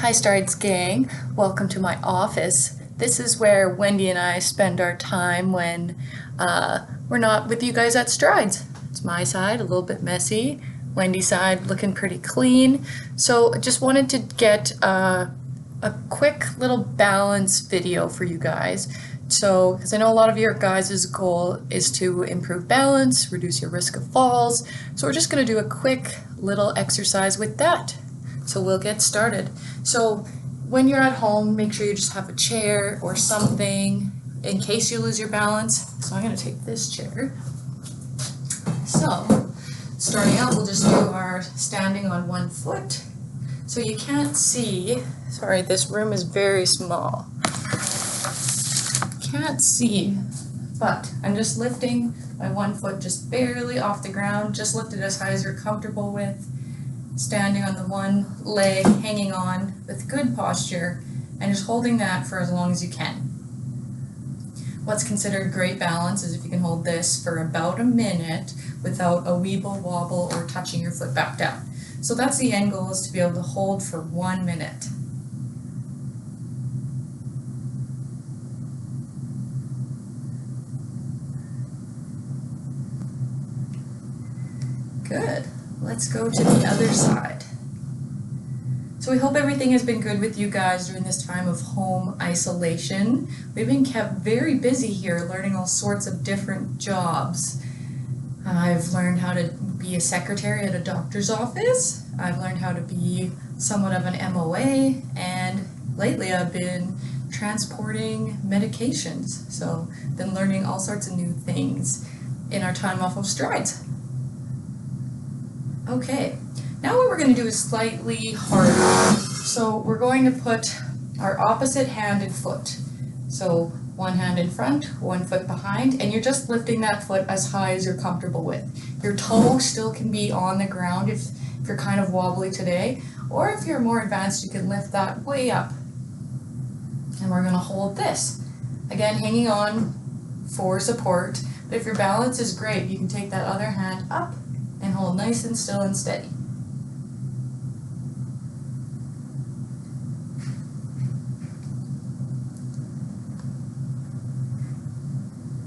Hi Strides gang, welcome to my office. This is where Wendy and I spend our time when we're not with you guys at Strides. It's my side, a little bit messy. Wendy's side looking pretty clean. So I just wanted to get a quick little balance video for you guys. So, because I know a lot of your guys' goal is to improve balance, reduce your risk of falls. So we're just going to do a quick little exercise with that. So we'll get started. So when you're at home, make sure you just have a chair or something in case you lose your balance. So I'm going to take this chair. So starting out, we'll just do our standing on one foot. So you can't see, sorry, this room is very small. Can't see, but I'm just lifting my one foot just barely off the ground, just lift it as high as you're comfortable with. Standing on the one leg, hanging on with good posture, and just holding that for as long as you can. What's considered great balance is if you can hold this for about a minute without a weeble, wobble, or touching your foot back down. So that's the end goal, is to be able to hold for 1 minute. Good. Let's go to the other side. So we hope everything has been good with you guys during this time of home isolation. We've been kept very busy here learning all sorts of different jobs. I've learned how to be a secretary at a doctor's office. I've learned how to be somewhat of an MOA, and lately I've been transporting medications. So been learning all sorts of new things in our time off of Strides. Okay, now what we're going to do is slightly harder. So we're going to put our opposite hand and foot. So one hand in front, 1 foot behind, and you're just lifting that foot as high as you're comfortable with. Your toe still can be on the ground if you're kind of wobbly today, or if you're more advanced, you can lift that way up. And we're going to hold this. Again, hanging on for support, but if your balance is great, you can take that other hand up and hold nice and still and steady.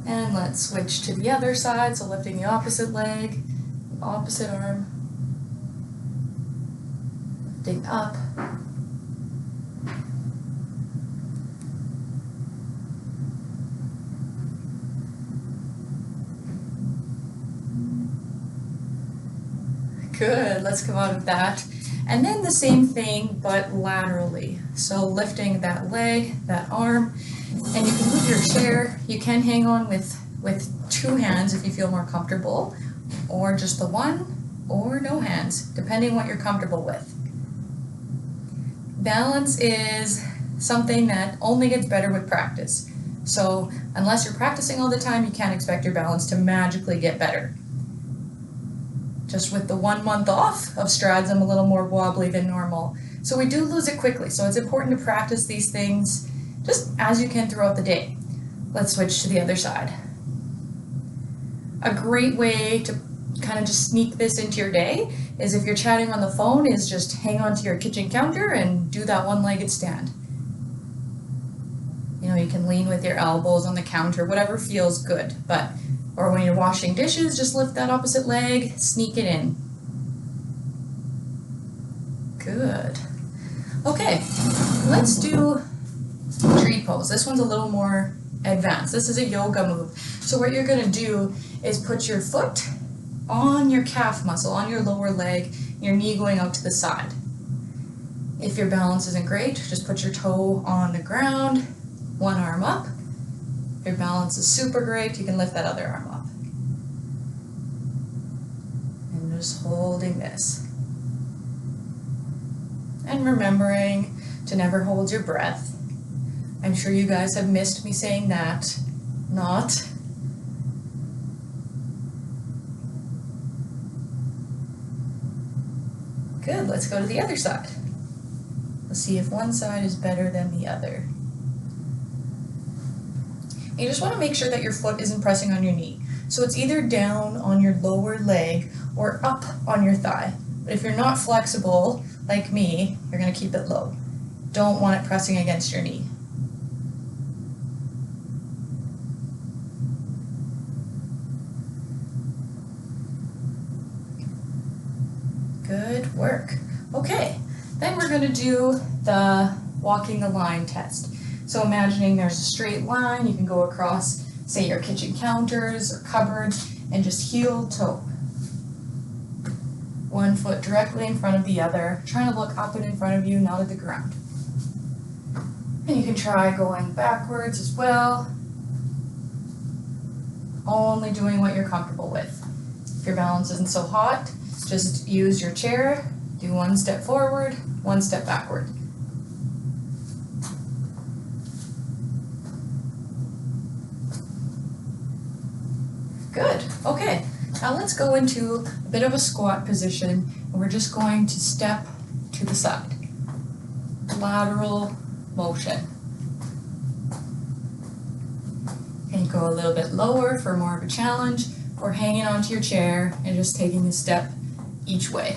And let's switch to the other side, so lifting the opposite leg, opposite arm, lifting up. Good, let's come out of that. And then the same thing, but laterally. So lifting that leg, that arm, and you can move your chair. You can hang on with 2 hands if you feel more comfortable, or just the one, or no hands, depending what you're comfortable with. Balance is something that only gets better with practice. So unless you're practicing all the time, you can't expect your balance to magically get better. Just with the 1 month off of Strides, I'm a little more wobbly than normal. So we do lose it quickly. So it's important to practice these things just as you can throughout the day. Let's switch to the other side. A great way to kind of just sneak this into your day is, if you're chatting on the phone, is just hang on to your kitchen counter and do that one-legged stand. You know, you can lean with your elbows on the counter, whatever feels good, or when you're washing dishes, just lift that opposite leg, sneak it in. Good. Okay, let's do tree pose. This one's a little more advanced. This is a yoga move. So what you're gonna do is put your foot on your calf muscle, on your lower leg, your knee going out to the side. If your balance isn't great, just put your toe on the ground, one arm up. If your balance is super great, you can lift that other arm up. And just holding this. And remembering to never hold your breath. I'm sure you guys have missed me saying that. Not. Good, let's go to the other side. Let's see if one side is better than the other. You just want to make sure that your foot isn't pressing on your knee. So it's either down on your lower leg or up on your thigh. But if you're not flexible, like me, you're going to keep it low. Don't want it pressing against your knee. Good work. Okay, then we're going to do the walking the line test. So imagining there's a straight line, you can go across, say, your kitchen counters or cupboards, and just heel toe. One foot directly in front of the other, trying to look up and in front of you, not at the ground. And you can try going backwards as well, only doing what you're comfortable with. If your balance isn't so hot, just use your chair, do one step forward, one step backward. Good, okay. Now let's go into a bit of a squat position, and we're just going to step to the side. Lateral motion. And go a little bit lower for more of a challenge, or hanging onto your chair and just taking a step each way.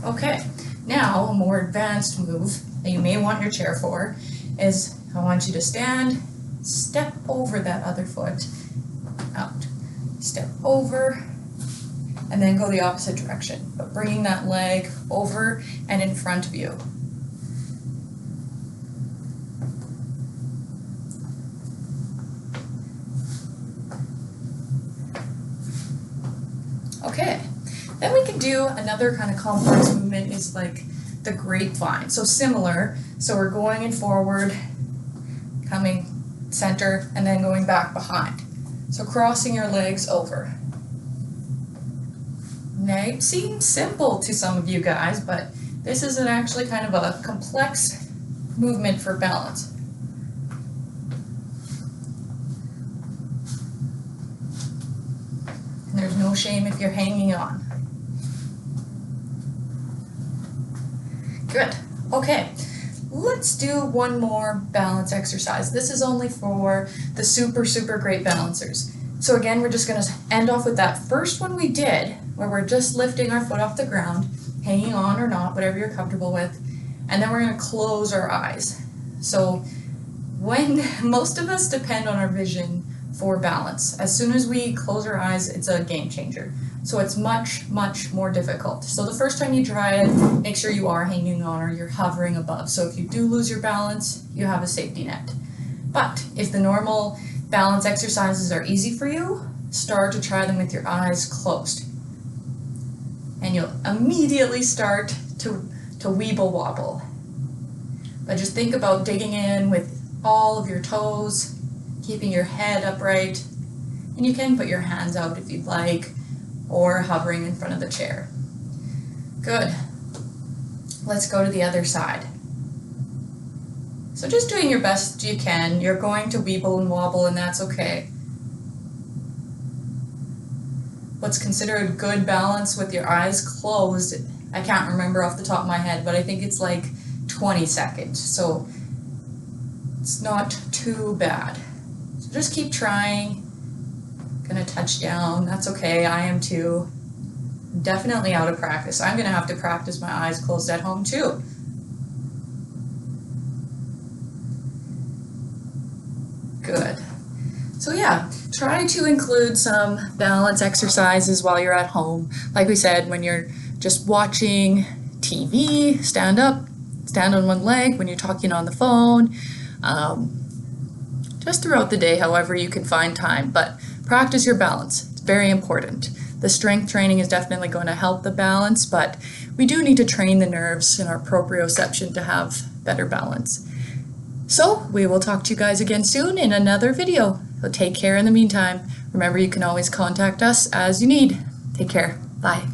Okay, now a more advanced move that you may want your chair for is I want you to stand, step over that other foot, out, step over, and then go the opposite direction, but bringing that leg over and in front of you. Okay, then we can do another kind of complex movement is like the grapevine. So similar, so we're going in forward, coming center, and then going back behind. So crossing your legs over. Now it seems simple to some of you guys, but this is actually kind of a complex movement for balance. And there's no shame if you're hanging on. Good. Okay, let's do one more balance exercise. This is only for the super great balancers. So again, we're just going to end off with that first one we did, where we're just lifting our foot off the ground, hanging on or not, whatever you're comfortable with, and then we're going to close our eyes. So when most of us depend on our vision for balance, as soon as we close our eyes, it's a game changer. So it's much more difficult. So the first time you try it, make sure you are hanging on or you're hovering above. So if you do lose your balance, you have a safety net. But if the normal balance exercises are easy for you, start to try them with your eyes closed. And you'll immediately start to weeble wobble. But just think about digging in with all of your toes, keeping your head upright, and you can put your hands out if you'd like, or hovering in front of the chair. Good. Let's go to the other side. So just doing your best you can. You're going to weeble and wobble, and that's okay. What's considered good balance with your eyes closed, I can't remember off the top of my head, but I think it's like 20 seconds. So it's not too bad. So just keep trying. Gonna touch down, that's okay, I am too. Definitely out of practice. I'm gonna have to practice my eyes closed at home too. Good. So yeah, try to include some balance exercises while you're at home. Like we said, when you're just watching TV, stand up, stand on one leg when you're talking on the phone. Just throughout the day, however you can find time, but practice your balance. It's very important. The strength training is definitely going to help the balance, but we do need to train the nerves in our proprioception to have better balance. So we will talk to you guys again soon in another video. So take care in the meantime. Remember, you can always contact us as you need. Take care. Bye.